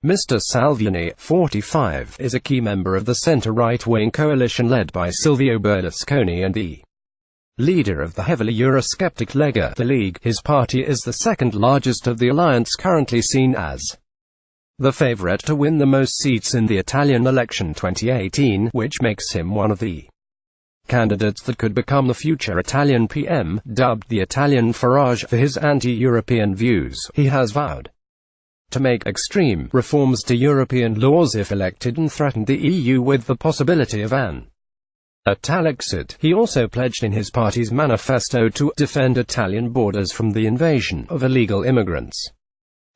Mr. Salvini, 45, is a key member of the centre-right-wing coalition led by Silvio Berlusconi and the leader of the heavily eurosceptic Lega, the League. His party is the second largest of the alliance, currently seen as the favourite to win the most seats in the Italian election 2018, which makes him one of the candidates that could become the future Italian PM, dubbed the Italian Farage for his anti-European views. He has vowed to make extreme reforms to European laws if elected and threatened the EU with the possibility of an Italexit. He also pledged in his party's manifesto to defend Italian borders from the invasion of illegal immigrants.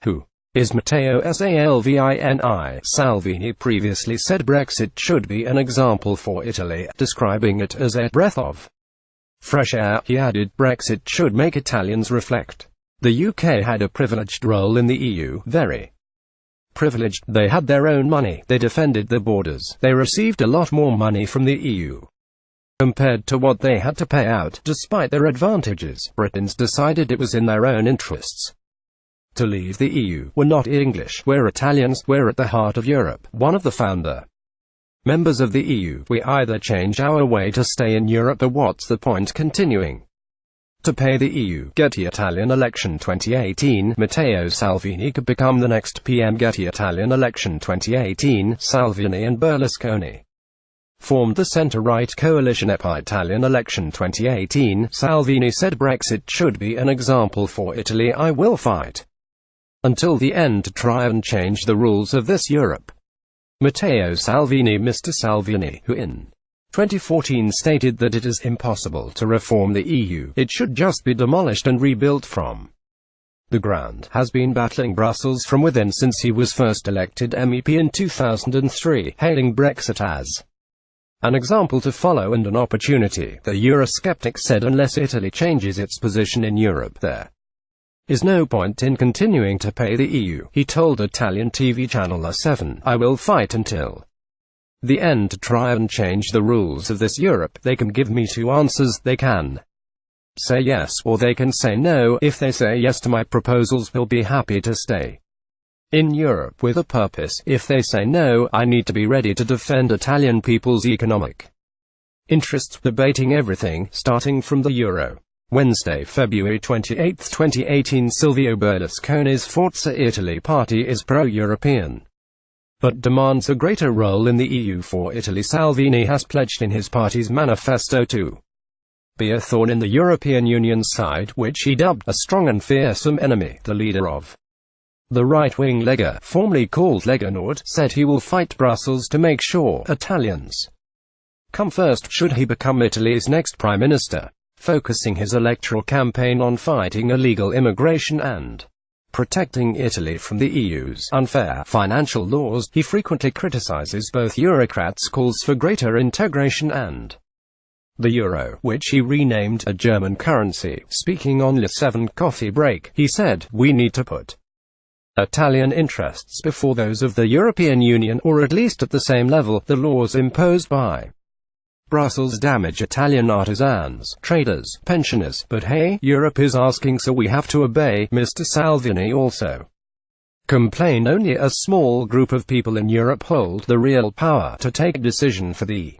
Who is Matteo Salvini? Salvini previously said Brexit should be an example for Italy, describing it as a breath of fresh air. He added, Brexit should make Italians reflect. The UK had a privileged role in the EU, very privileged. They had their own money, they defended their borders, they received a lot more money from the EU compared to what they had to pay out. Despite their advantages, Britons decided it was in their own interests to leave the EU. We're not English, we're Italians, we're at the heart of Europe. One of the founder members of the EU. We either change our way to stay in Europe, or what's the point continuing to pay the EU? Getty Italian election 2018. Matteo Salvini could become the next PM. Getty Italian election 2018. Salvini and Berlusconi formed the centre-right coalition. Italian election 2018. Salvini said Brexit should be an example for Italy. I will fight until the end to try and change the rules of this Europe. Matteo Salvini. Mr. Salvini, who in 2014 stated that it is impossible to reform the EU, it should just be demolished and rebuilt from the ground, has been battling Brussels from within since he was first elected MEP in 2003, hailing Brexit as an example to follow and an opportunity. The eurosceptic said unless Italy changes its position in Europe, there is no point in continuing to pay the EU. He told Italian TV channel 7, I will fight until the end to try and change the rules of this Europe. They can give me two answers. They can say yes, or they can say no. If they say yes to my proposals, we'll be happy to stay in Europe with a purpose. If they say no, I need to be ready to defend Italian people's economic interests, debating everything, starting from the euro. Wednesday, February 28, 2018. Silvio Berlusconi's Forza Italy party is pro-European, but demands a greater role in the EU for Italy. Salvini has pledged in his party's manifesto to be a thorn in the European Union's side, which he dubbed a strong and fearsome enemy. The leader of the right-wing Lega, formerly called Lega Nord, said he will fight Brussels to make sure Italians come first should he become Italy's next prime minister, focusing his electoral campaign on fighting illegal immigration and protecting Italy from the EU's unfair financial laws. He frequently criticizes both Eurocrats' calls for greater integration and the euro, which he renamed a German currency. Speaking on the 7 coffee break, he said, we need to put Italian interests before those of the European Union, or at least at the same level. The laws imposed by Brussels damage Italian artisans, traders, pensioners, but hey, Europe is asking, so we have to obey. Mr. Salvini also complained only a small group of people in Europe hold the real power to take a decision for the